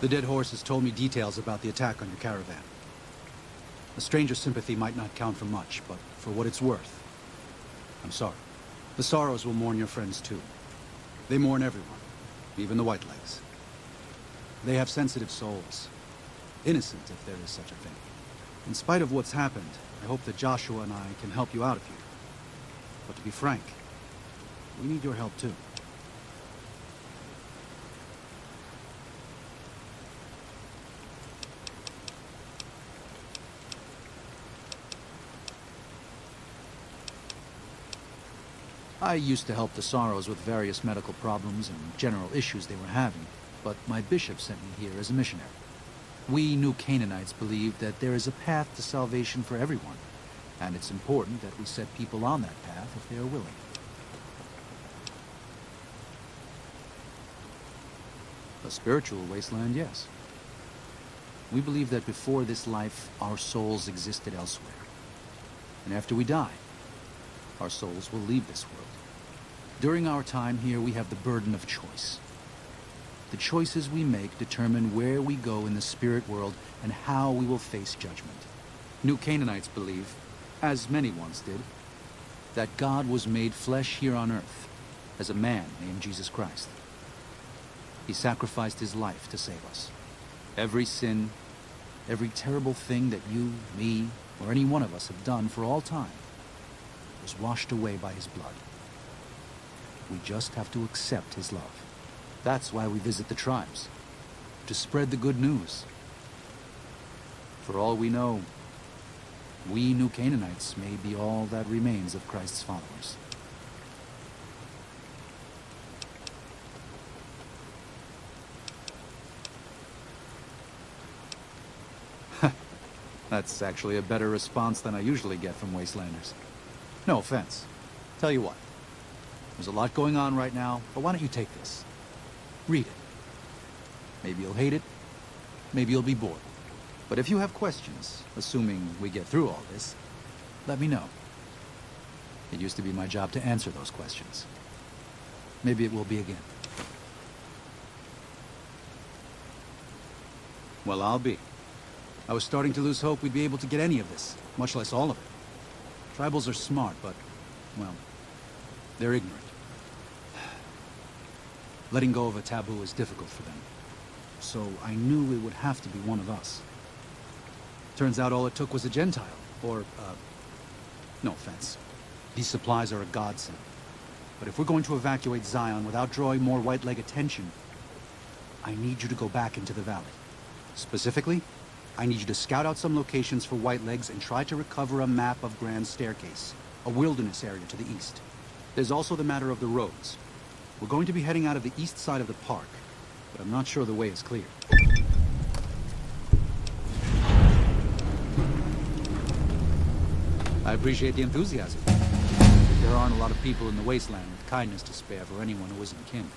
The dead horse has told me details about the attack on your caravan. A stranger's sympathy might not count for much, but for what it's worth, I'm sorry. The Sorrows will mourn your friends too. They mourn everyone, even the Whitelegs. They have sensitive souls. Innocent, if there is such a thing. In spite of what's happened, I hope that Joshua and I can help you out of here. But to be frank, we need your help too. I used to help the Sorrows with various medical problems and general issues they were having, but my bishop sent me here as a missionary. We New Canaanites believe that there is a path to salvation for everyone, and it's important that we set people on that path if they are willing. A spiritual wasteland, yes. We believe that before this life, our souls existed elsewhere. And after we die, our souls will leave this world. During our time here, we have the burden of choice. The choices we make determine where we go in the spirit world and how we will face judgment. New Canaanites believe, as many once did, that God was made flesh here on earth as a man named Jesus Christ. He sacrificed his life to save us. Every sin, every terrible thing that you, me, or any one of us have done for all time was washed away by his blood. We just have to accept his love. That's why we visit the tribes, to spread the good news. For all we know, we New Canaanites may be all that remains of Christ's followers. That's actually a better response than I usually get from Wastelanders. No offense. Tell you what, there's a lot going on right now, but why don't you take this? Read it. Maybe you'll hate it, maybe you'll be bored. But if you have questions, assuming we get through all this, let me know. It used to be my job to answer those questions. Maybe it will be again. Well, I'll be. I was starting to lose hope we'd be able to get any of this, much less all of it. Tribals are smart, but, well, they're ignorant. Letting go of a taboo is difficult for them. So I knew it would have to be one of us. Turns out all it took was a Gentile, or, no offense. These supplies are a godsend. But if we're going to evacuate Zion without drawing more white-leg attention, I need you to go back into the valley. Specifically, I need you to scout out some locations for whitelegs and try to recover a map of Grand Staircase, a wilderness area to the east. There's also the matter of the roads. We're going to be heading out of the east side of the park, but I'm not sure the way is clear. I appreciate the enthusiasm. There aren't a lot of people in the wasteland with kindness to spare for anyone who isn't kin.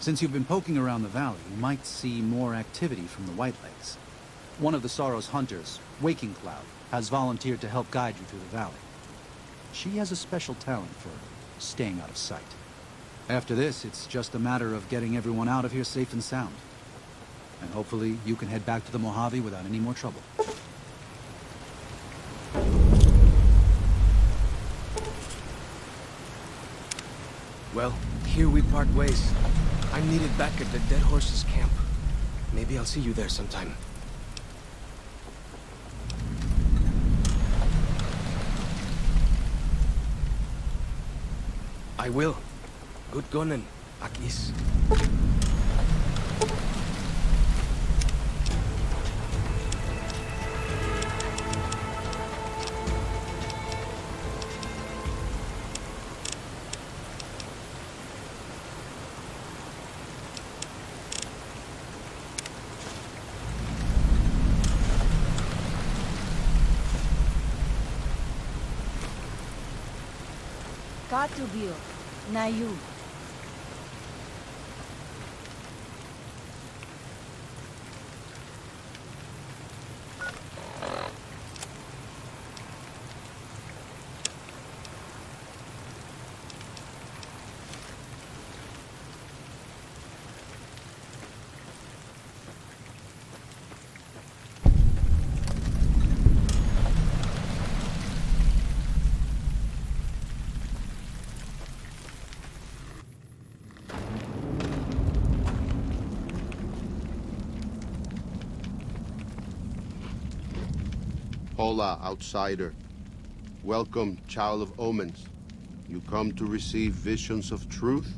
Since you've been poking around the valley, you might see more activity from the Whitelegs. One of the Sorrow's hunters, Waking Cloud, has volunteered to help guide you through the valley. She has a special talent for staying out of sight. After this, it's just a matter of getting everyone out of here safe and sound. And hopefully you can head back to the Mojave without any more trouble. Well, here we part ways. I'm needed back at the Dead Horse's camp. Maybe I'll see you there sometime. I will. Good gunning, Akis. Katubio, Nayu. Hola, outsider. Welcome, child of omens. You come to receive visions of truth?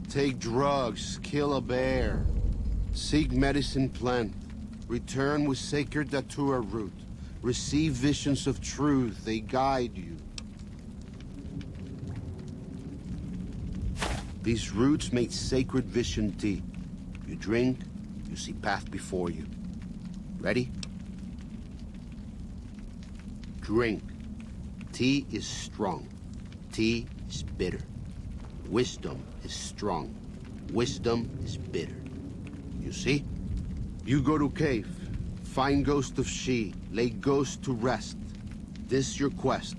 Take drugs, kill a bear, seek medicine plant, return with sacred datura root, receive visions of truth, they guide you. These roots make sacred vision tea. You drink, you see path before you. Ready? Drink. Tea is strong. Tea is bitter. Wisdom is strong. Wisdom is bitter. You see? You go to cave. Find ghost of she. Lay ghost to rest. This your quest.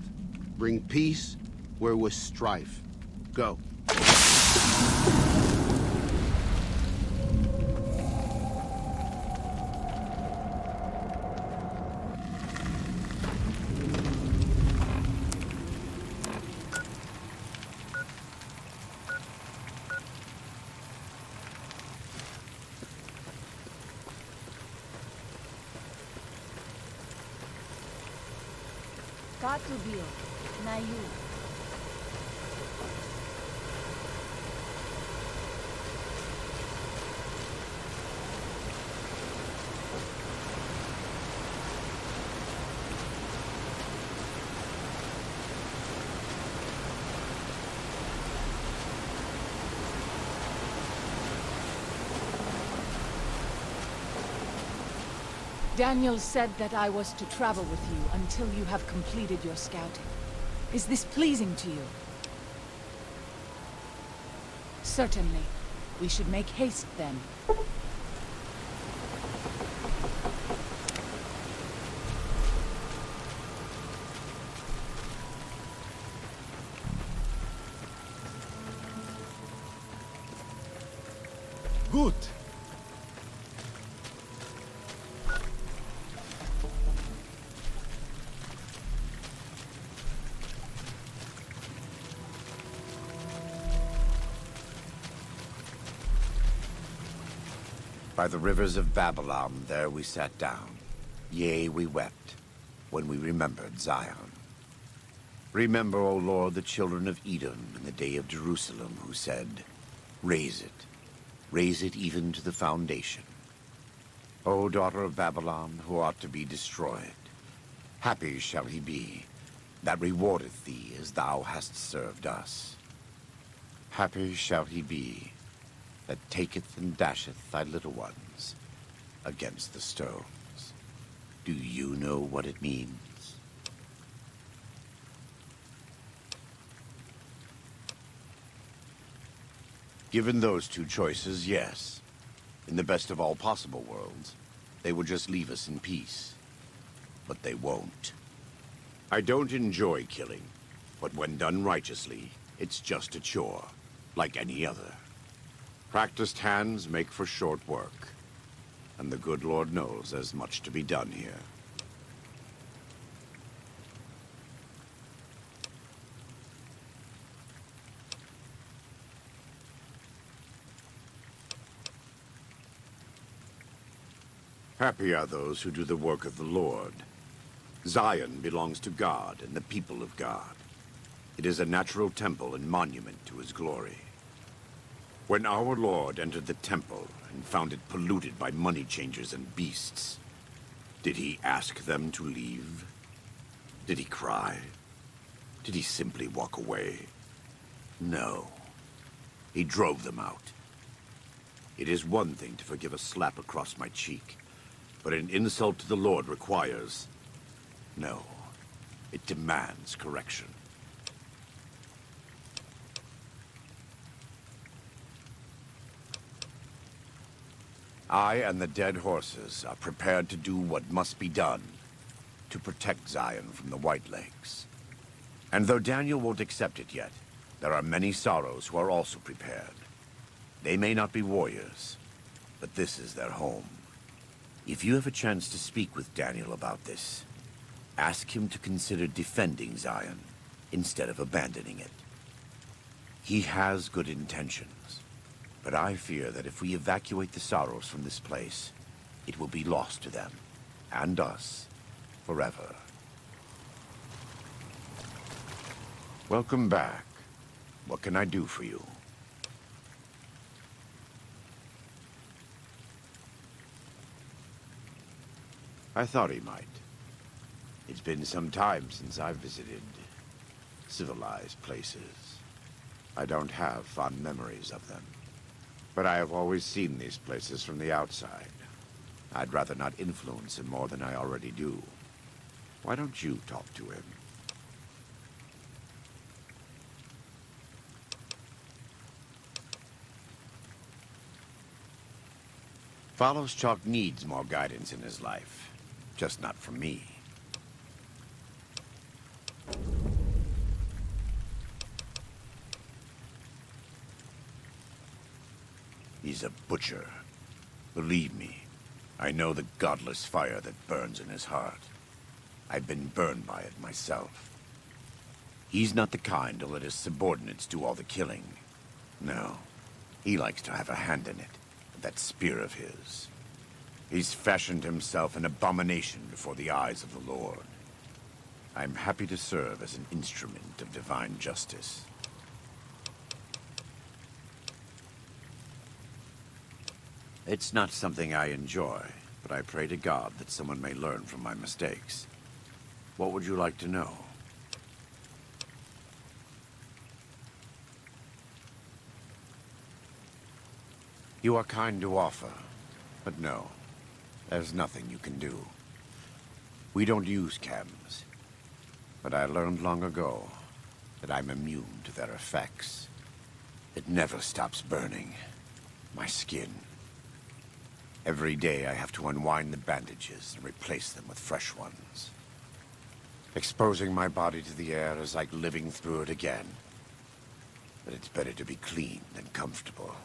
Bring peace where was strife. Go. Katubio, Nayu. Daniel said that I was to travel with you until you have completed your scouting. Is this pleasing to you? Certainly. We should make haste then. Good. By the rivers of Babylon, there we sat down. Yea, we wept, when we remembered Zion. Remember, O Lord, the children of Edom in the day of Jerusalem, who said, raise it even to the foundation. O daughter of Babylon, who ought to be destroyed, happy shall he be, that rewardeth thee as thou hast served us. Happy shall he be, that taketh and dasheth thy little ones against the stones. Do you know what it means? Given those two choices, yes. In the best of all possible worlds, they would just leave us in peace. But they won't. I don't enjoy killing, but when done righteously, it's just a chore, like any other. Practiced hands make for short work, and the good Lord knows there's much to be done here. Happy are those who do the work of the Lord. Zion belongs to God and the people of God. It is a natural temple and monument to his glory. When our Lord entered the temple and found it polluted by money changers and beasts, did he ask them to leave? Did he cry? Did he simply walk away? No. He drove them out. It is one thing to forgive a slap across my cheek, but an insult to the Lord requires... No. It demands correction. I and the dead horses are prepared to do what must be done to protect Zion from the White Lakes. And though Daniel won't accept it yet, there are many sorrows who are also prepared. They may not be warriors, but this is their home. If you have a chance to speak with Daniel about this, ask him to consider defending Zion instead of abandoning it. He has good intentions. But I fear that if we evacuate the sorrows from this place, it will be lost to them, and us, forever. Welcome back. What can I do for you? I thought he might. It's been some time since I've visited civilized places. I don't have fond memories of them. But I have always seen these places from the outside. I'd rather not influence him more than I already do. Why don't you talk to him? Follows Chalk needs more guidance in his life. Just not from me. He's a butcher. Believe me, I know the godless fire that burns in his heart. I've been burned by it myself. He's not the kind to let his subordinates do all the killing. No, he likes to have a hand in it, with that spear of his. He's fashioned himself an abomination before the eyes of the Lord. I'm happy to serve as an instrument of divine justice. It's not something I enjoy, but I pray to God that someone may learn from my mistakes. What would you like to know? You are kind to offer, but no. There's nothing you can do. We don't use chems, but I learned long ago that I'm immune to their effects. It never stops burning. My skin. Every day I have to unwind the bandages and replace them with fresh ones. Exposing my body to the air is like living through it again. But it's better to be clean than comfortable.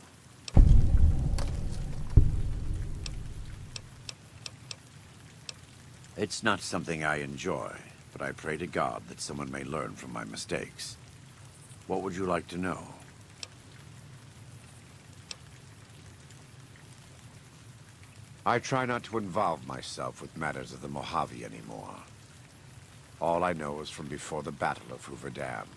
It's not something I enjoy, but I pray to God that someone may learn from my mistakes. What would you like to know? I try not to involve myself with matters of the Mojave anymore. All I know is from before the Battle of Hoover Dam.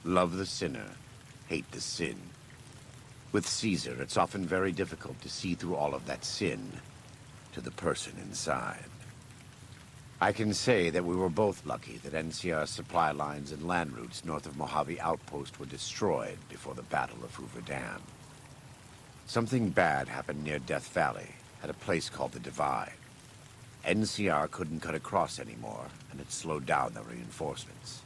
Love the sinner, hate the sin. With Caesar, it's often very difficult to see through all of that sin to the person inside. I can say that we were both lucky that NCR supply lines and land routes north of Mojave Outpost were destroyed before the Battle of Hoover Dam. Something bad happened near Death Valley, at a place called the Divide. NCR couldn't cut across anymore, and it slowed down the reinforcements.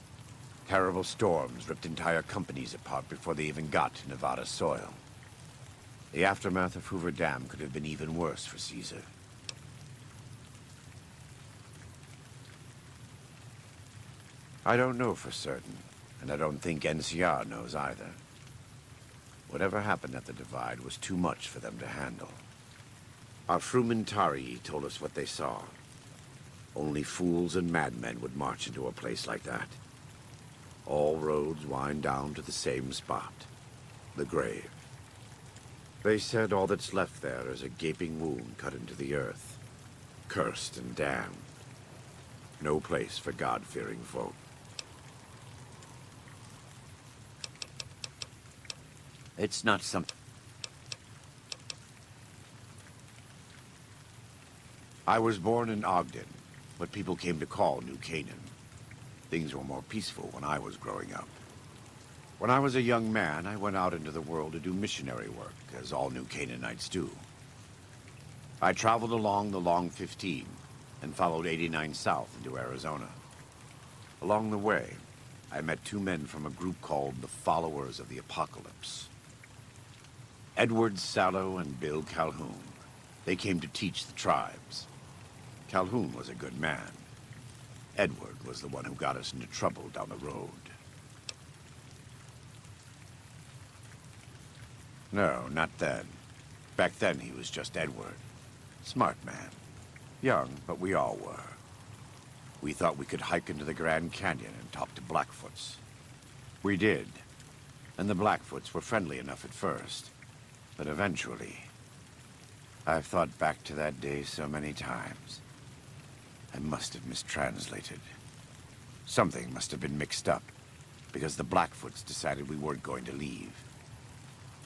Terrible storms ripped entire companies apart before they even got to Nevada soil. The aftermath of Hoover Dam could have been even worse for Caesar. I don't know for certain, and I don't think NCR knows either. Whatever happened at the Divide was too much for them to handle. Our Frumentari told us what they saw. Only fools and madmen would march into a place like that. All roads wind down to the same spot, the grave. They said all that's left there is a gaping wound cut into the earth, cursed and damned. No place for God-fearing folk. It's not something. I was born in Ogden, what people came to call New Canaan. Things were more peaceful when I was growing up. When I was a young man, I went out into the world to do missionary work, as all New Canaanites do. I traveled along the Long 15 and followed 89 south into Arizona. Along the way, I met two men from a group called the Followers of the Apocalypse. Edward Sallow and Bill Calhoun. They came to teach the tribes. Calhoun was a good man. Edward was the one who got us into trouble down the road. No, not then. Back then he was just Edward. Smart man. Young, but we all were. We thought we could hike into the Grand Canyon and talk to Blackfoots. We did. And the Blackfoots were friendly enough at first. But eventually... I've thought back to that day so many times. I must have mistranslated. Something must have been mixed up, because the Blackfoots decided we weren't going to leave.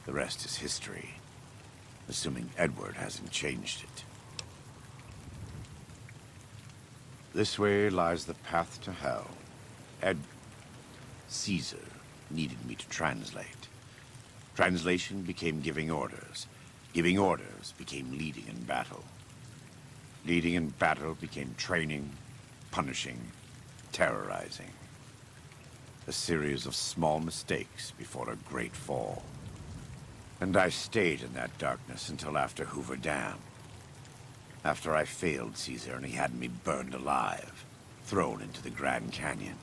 The rest is history, assuming Edward hasn't changed it. This way lies the path to hell. Caesar needed me to translate. Translation became giving orders. Giving orders became leading in battle. Leading in battle became training, punishing, terrorizing. A series of small mistakes before a great fall. And I stayed in that darkness until after Hoover Dam. After I failed Caesar and he had me burned alive, thrown into the Grand Canyon.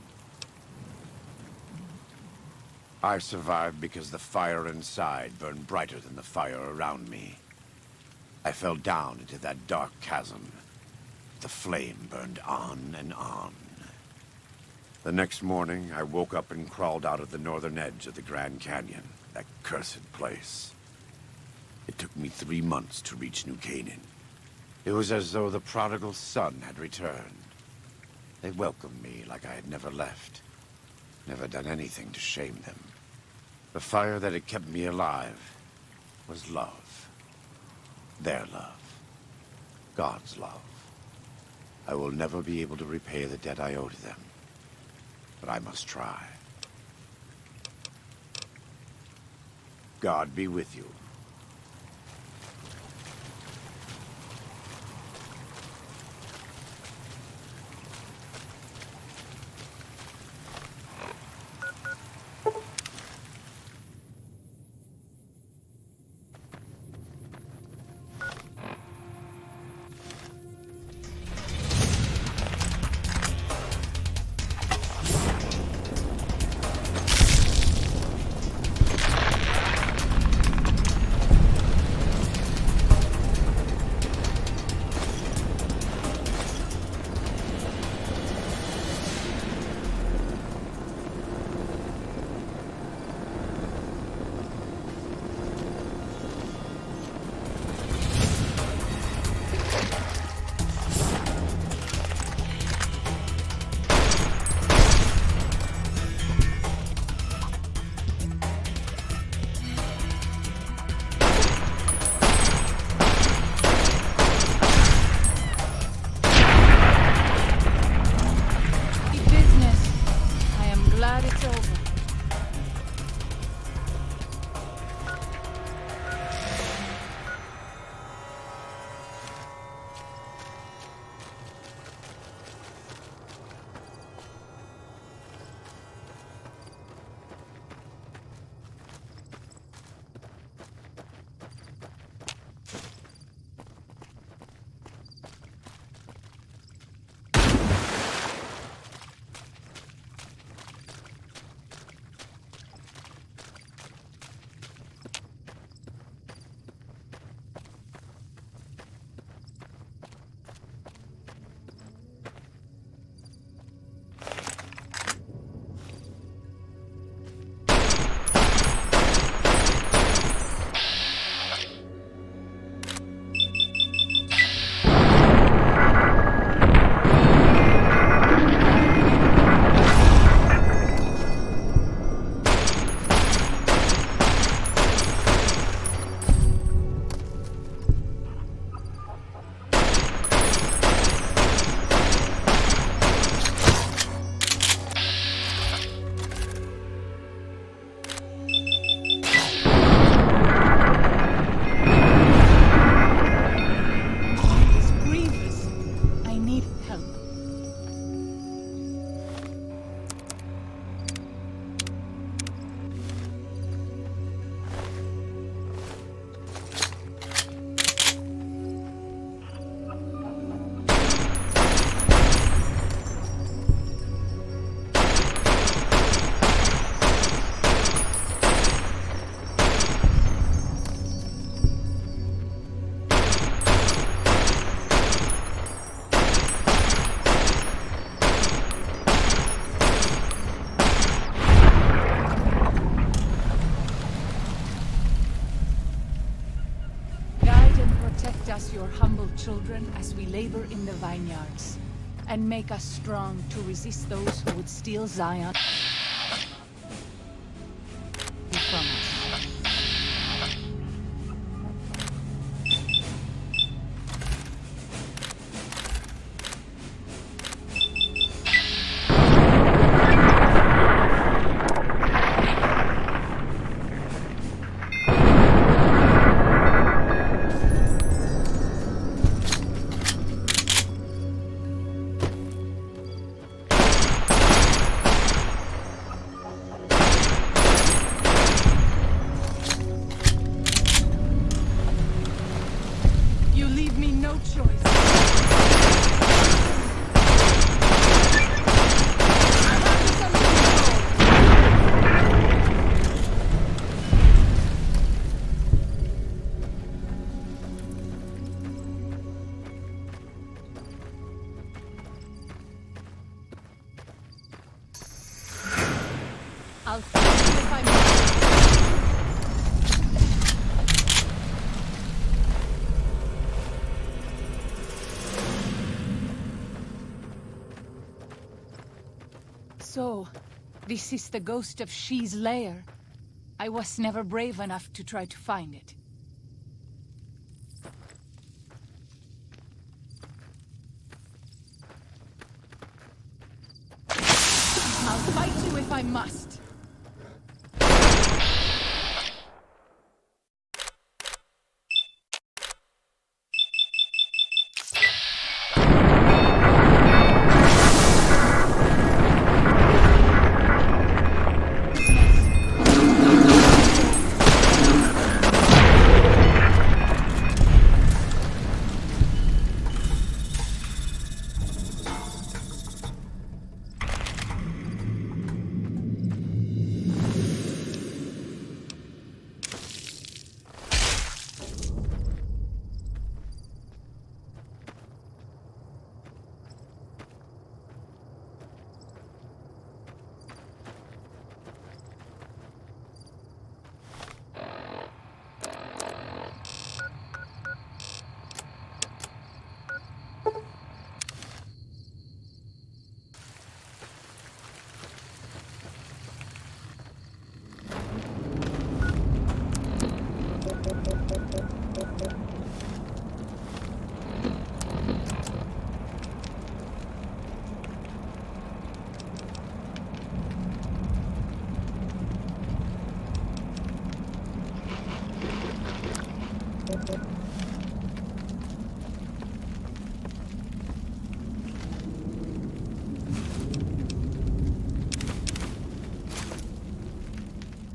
I survived because the fire inside burned brighter than the fire around me. I fell down into that dark chasm. The flame burned on and on. The next morning, I woke up and crawled out of the northern edge of the Grand Canyon, that cursed place. It took me 3 months to reach New Canaan. It was as though the prodigal son had returned. They welcomed me like I had never left. Never done anything to shame them. The fire that had kept me alive was love. Their love. God's love. I will never be able to repay the debt I owe to them. But I must try. God be with you. humble children as we labor in the vineyards, and make us strong to resist those who would steal Zion from us. You leave me no choice. I'll fight you if I must. So, this is the ghost of She's lair. I was never brave enough to try to find it. I'll fight you if I must.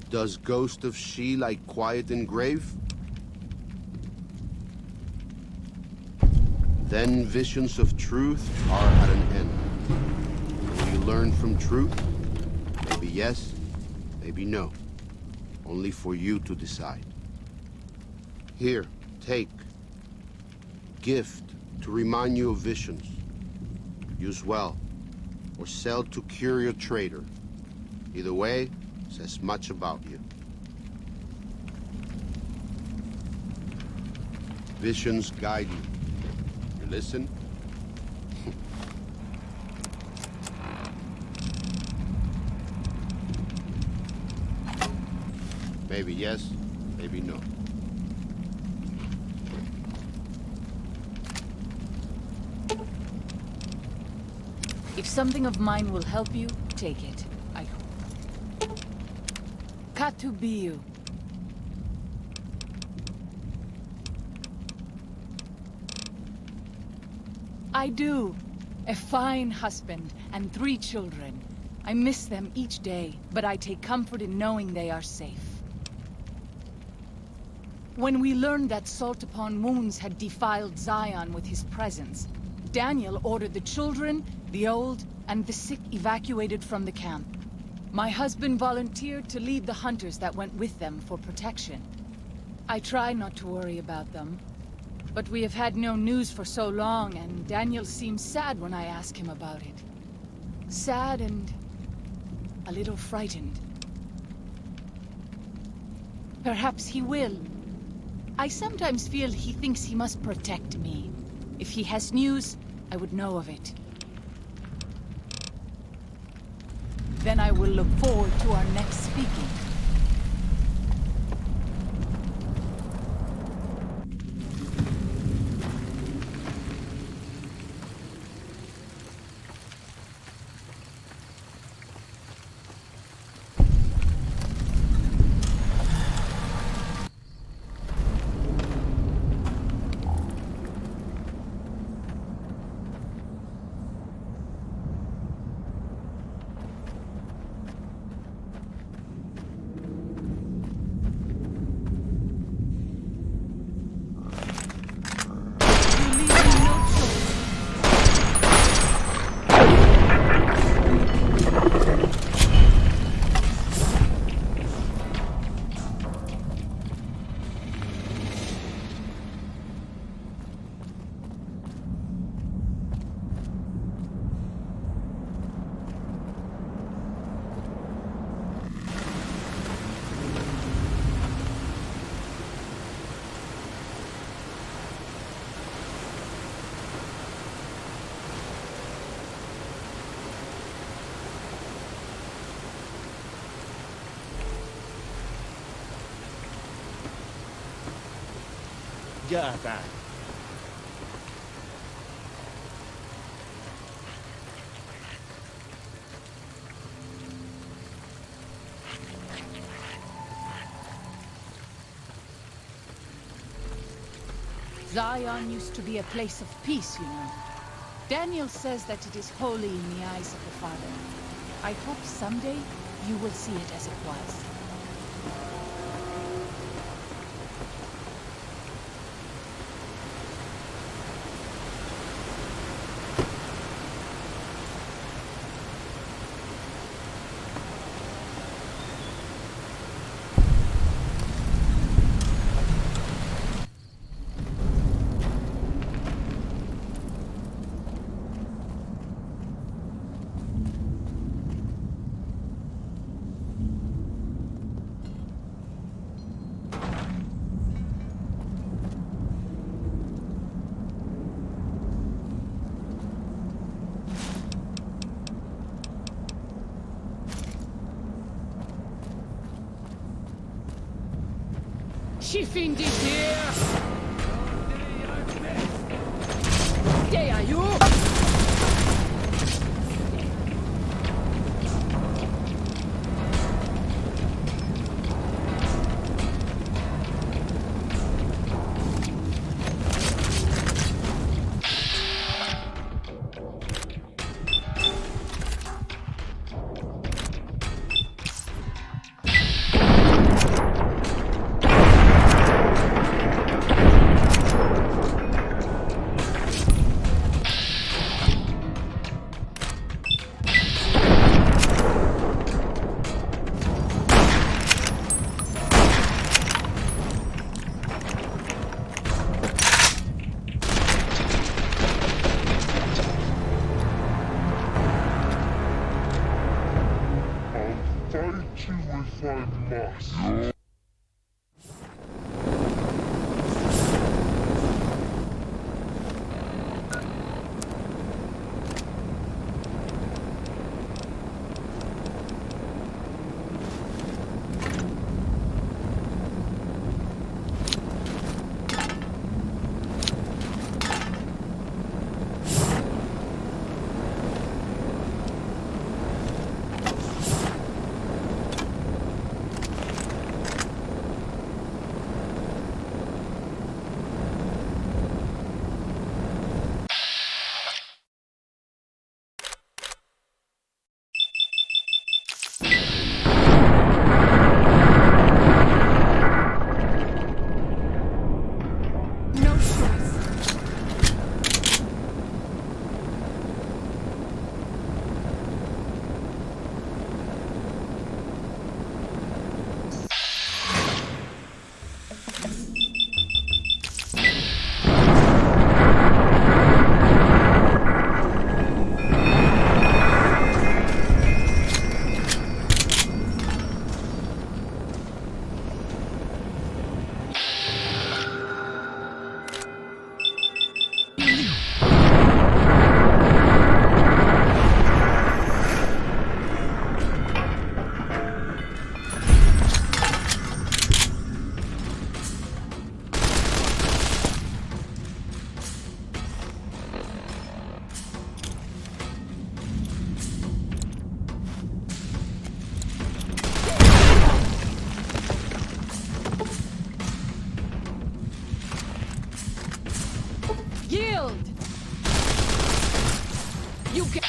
Does Ghost of She like quiet and grave? Then visions of truth are at an end. Will you learn from truth? Maybe yes, maybe no. Only for you to decide. Here, take. Gift to remind you of visions. Use well, or sell to Courier trader. Either way, says much about you. Visions guide you. You listen? Maybe yes, maybe no. If something of mine will help you, take it. I hope. Katubiu. I do. A fine husband and 3 children. I miss them each day, but I take comfort in knowing they are safe. When we learned that Salt Upon Wounds had defiled Zion with his presence, Daniel ordered the children, the old, and the sick evacuated from the camp. My husband volunteered to lead the hunters that went with them for protection. I try not to worry about them, but we have had no news for so long, and Daniel seems sad when I ask him about it. Sad and a little frightened. Perhaps he will. I sometimes feel he thinks he must protect me. If he has news, I would know of it. Then I will look forward to our next speaking. Gata. Zion used to be a place of peace, you know. Daniel says that it is holy in the eyes of the Father. I hope someday you will see it as it was. She findet here! There are you! Fight you if I must. You can...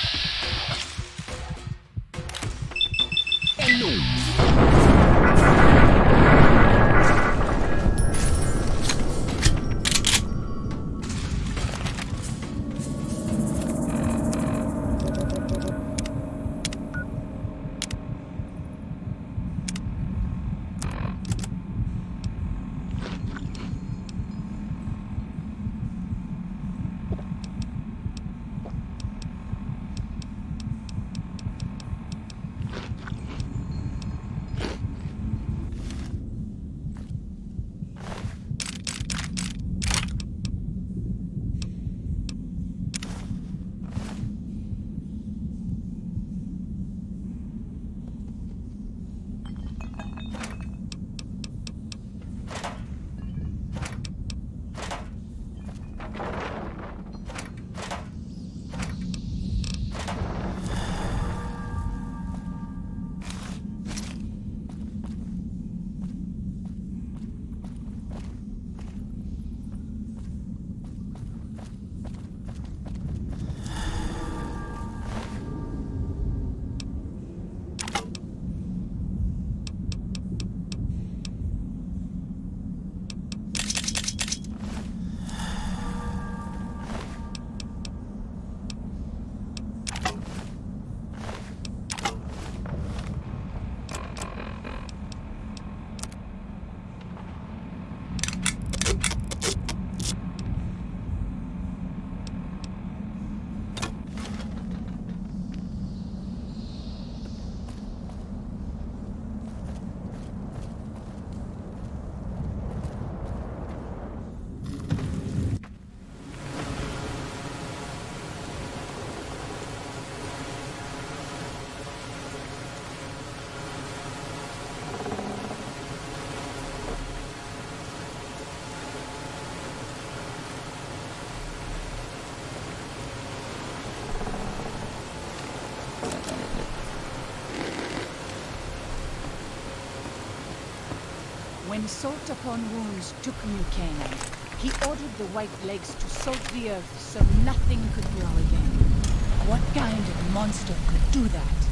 When Salt Upon Wounds took New Canaan, he ordered the White Legs to salt the earth so nothing could grow again. What kind of monster could do that?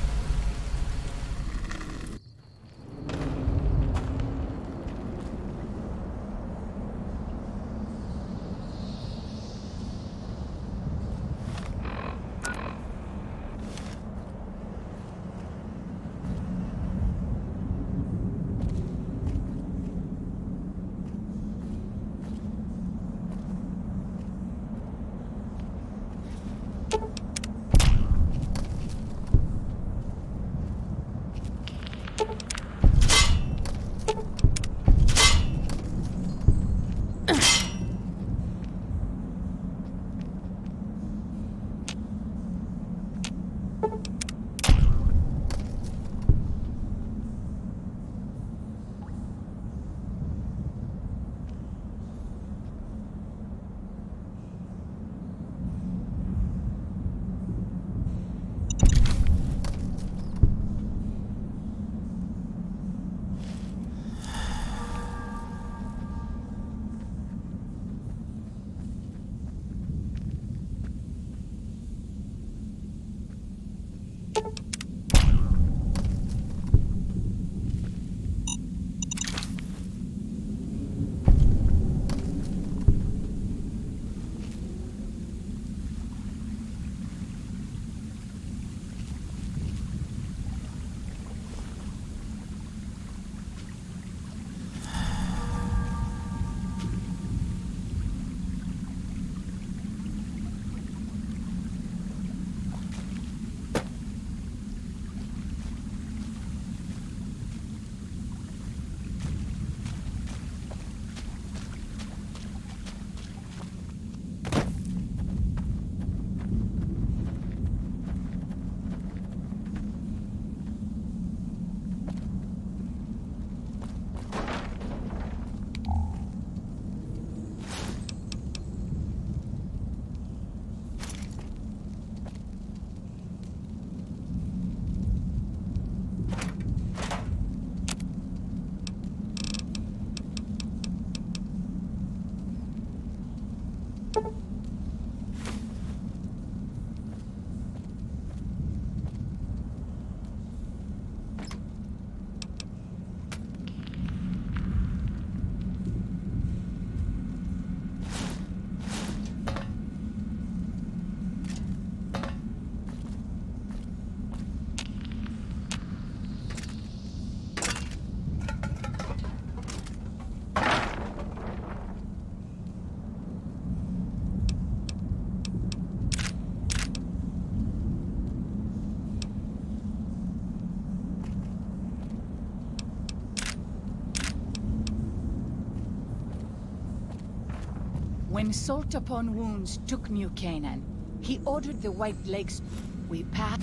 When Salt Upon Wounds took New Canaan, he ordered the White Lakes. We passed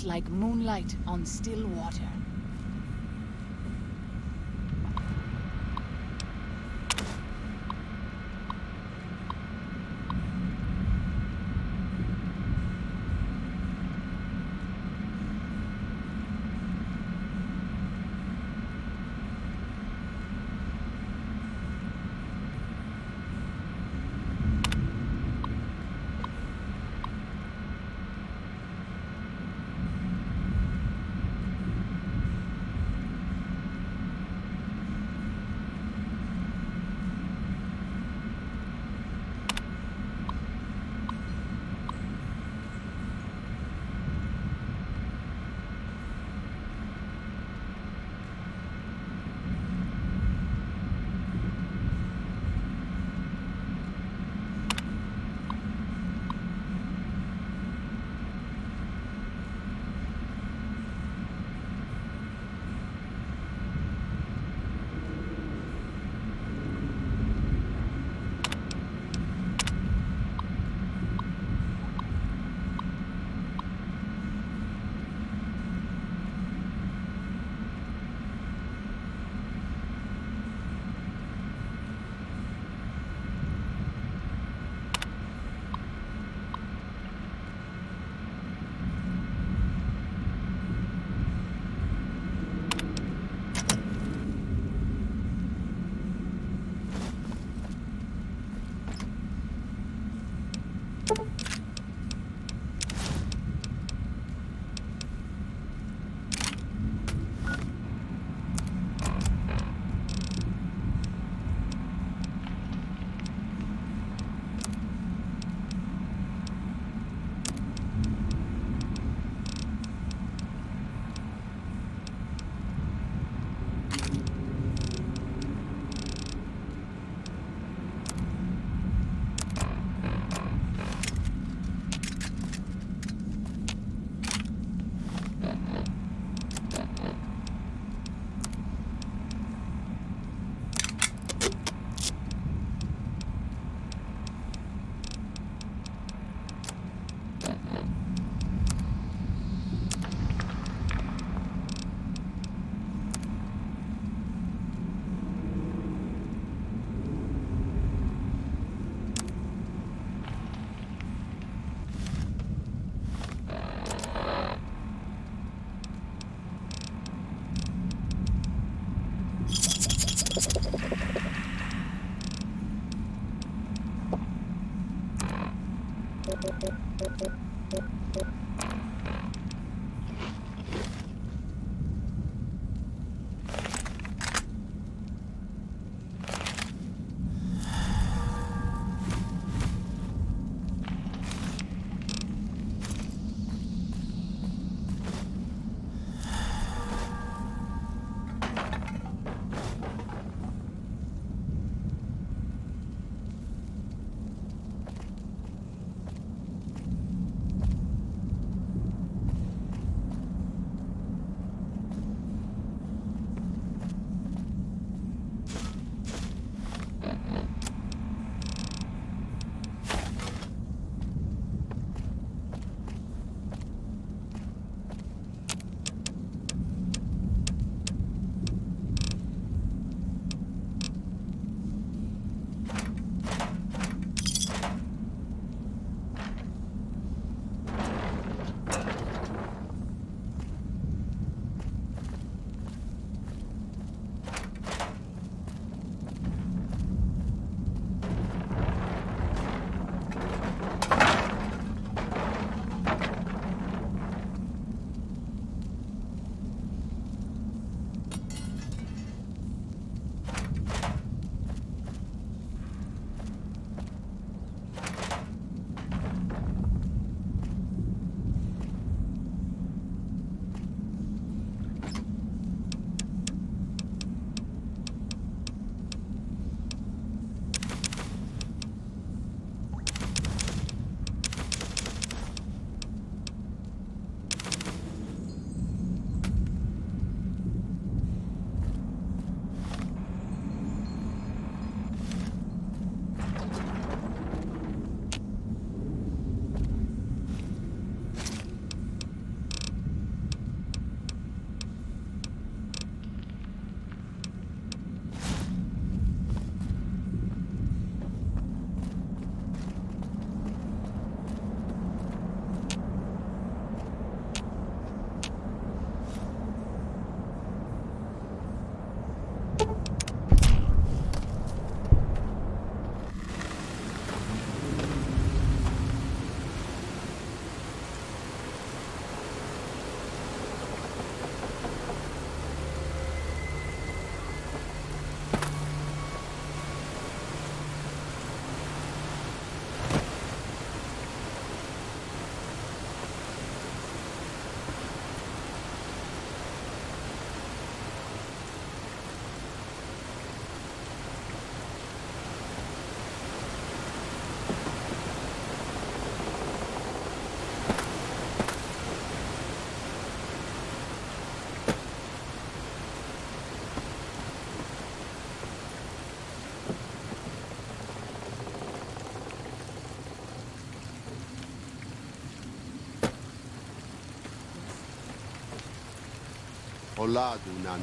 like moonlight on still water. Hola, Dunane.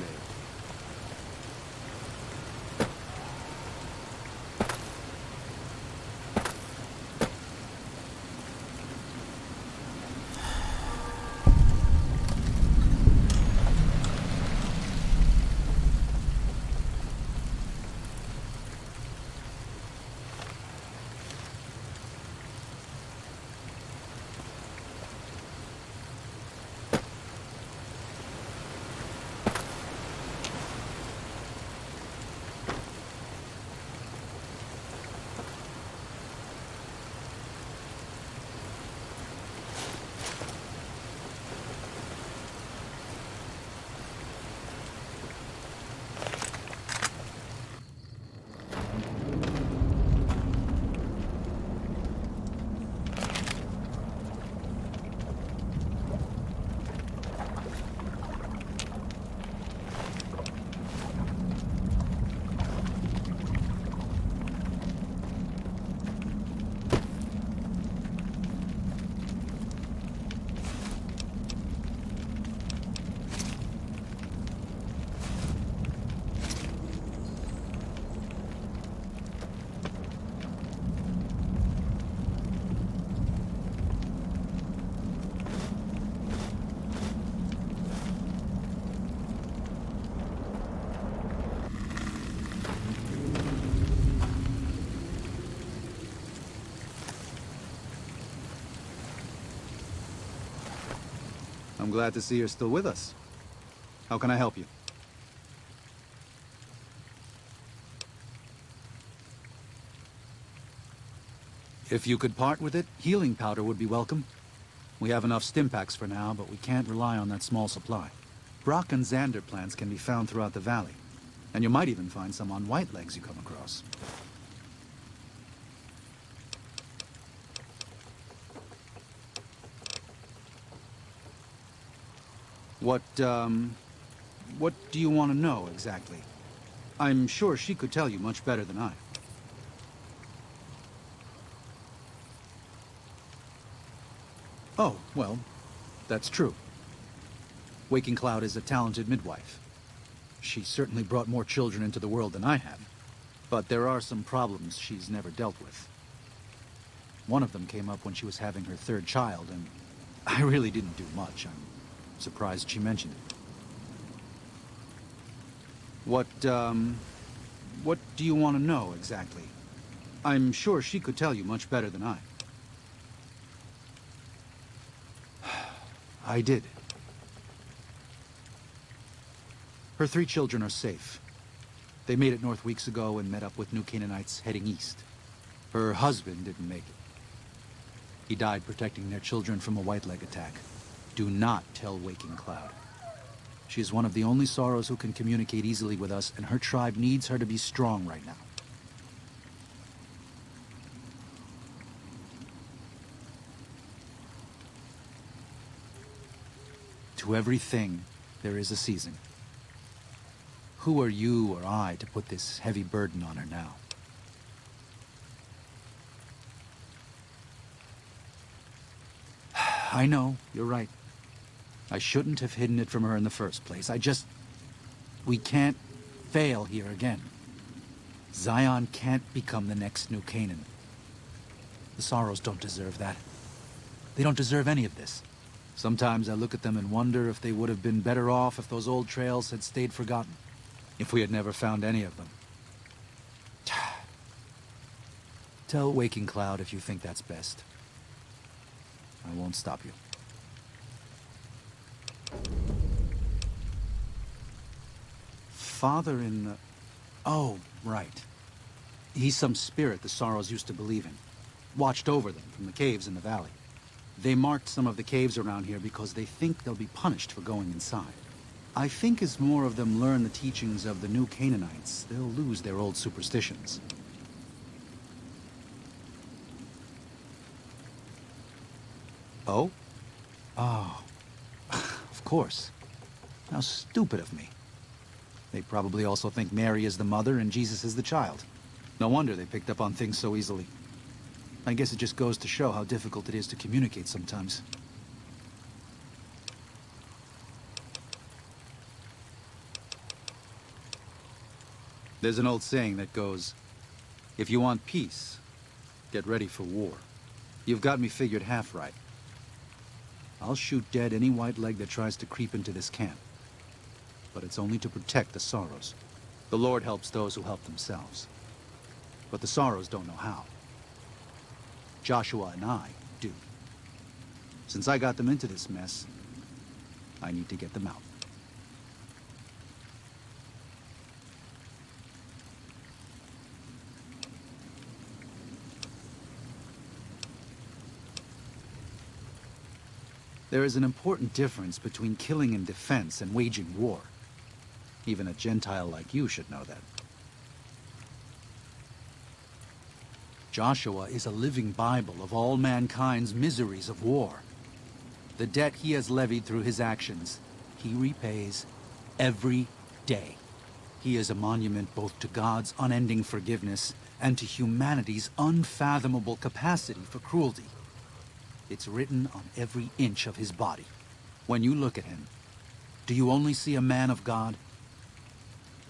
I'm glad to see you're still with us. How can I help you? If you could part with it, healing powder would be welcome. We have enough stim packs for now, but we can't rely on that small supply. Brock and Xander plants can be found throughout the valley, and you might even find some on Whitelegs you come across. What do you want to know exactly? I'm sure she could tell you much better than I. Oh, well, that's true. Waking Cloud is a talented midwife. She certainly brought more children into the world than I have. But there are some problems she's never dealt with. One of them came up when she was having her third child, and I really didn't do much. I'm surprised she mentioned it. What do you want to know exactly? I'm sure she could tell you much better than I. I did. Her 3 children are safe. They made it north weeks ago and met up with New Canaanites heading east. Her husband didn't make it. He died protecting their children from a white-leg attack. Do not tell Waking Cloud. She is one of the only Sorrows who can communicate easily with us, and her tribe needs her to be strong right now. To everything, there is a season. Who are you or I to put this heavy burden on her now? I know, you're right. I shouldn't have hidden it from her in the first place. We can't fail here again. Zion can't become the next New Canaan. The Sorrows don't deserve that. They don't deserve any of this. Sometimes I look at them and wonder if they would have been better off if those old trails had stayed forgotten. If we had never found any of them. Tell Waking Cloud if you think that's best. I won't stop you. Father in the... Oh, right. He's some spirit the Sorrows used to believe in. Watched over them from the caves in the valley. They marked some of the caves around here because they think they'll be punished for going inside. I think as more of them learn the teachings of the New Canaanites, they'll lose their old superstitions. Oh? Oh. Of course. How stupid of me. They probably also think Mary is the mother and Jesus is the child. No wonder they picked up on things so easily. I guess it just goes to show how difficult it is to communicate sometimes. There's an old saying that goes, if you want peace, get ready for war. You've got me figured half right. I'll shoot dead any white leg that tries to creep into this camp. But it's only to protect the Sorrows. The Lord helps those who help themselves. But the Sorrows don't know how. Joshua and I do. Since I got them into this mess, I need to get them out. There is an important difference between killing in defense and waging war. Even a Gentile like you should know that. Joshua is a living Bible of all mankind's miseries of war. The debt he has levied through his actions, he repays every day. He is a monument both to God's unending forgiveness and to humanity's unfathomable capacity for cruelty. It's written on every inch of his body. When you look at him, do you only see a man of God?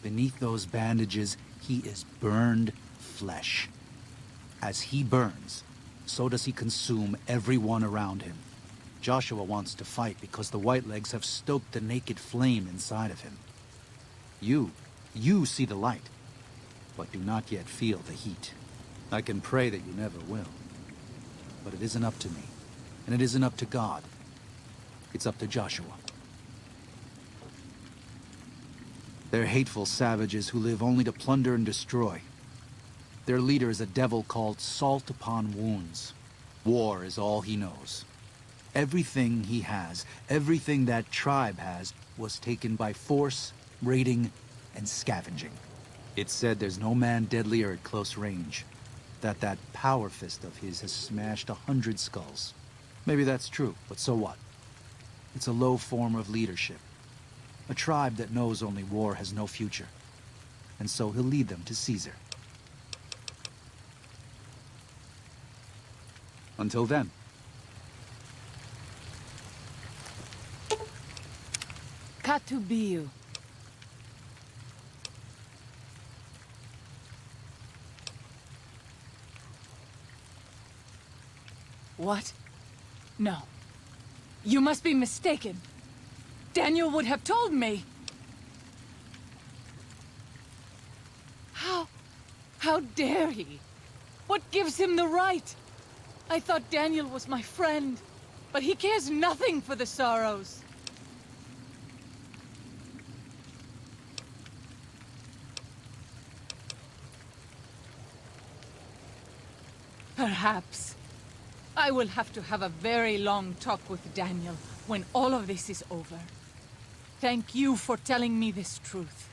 Beneath those bandages, he is burned flesh. As he burns, so does he consume everyone around him. Joshua wants to fight because the Whitelegs have stoked the naked flame inside of him. You see the light, but do not yet feel the heat. I can pray that you never will. But it isn't up to me. And it isn't up to God. It's up to Joshua. They're hateful savages who live only to plunder and destroy. Their leader is a devil called Salt Upon Wounds. War is all he knows. Everything he has, everything that tribe has, was taken by force, raiding, and scavenging. It's said there's no man deadlier at close range. That power fist of his has smashed 100 skulls. Maybe that's true, but so what? It's a low form of leadership. A tribe that knows only war has no future. And so he'll lead them to Caesar. Until then. Katubiu. What? No. You must be mistaken. Daniel would have told me. How dare he? What gives him the right? I thought Daniel was my friend, but he cares nothing for the Sorrows. Perhaps. I will have to have a very long talk with Daniel when all of this is over. Thank you for telling me this truth.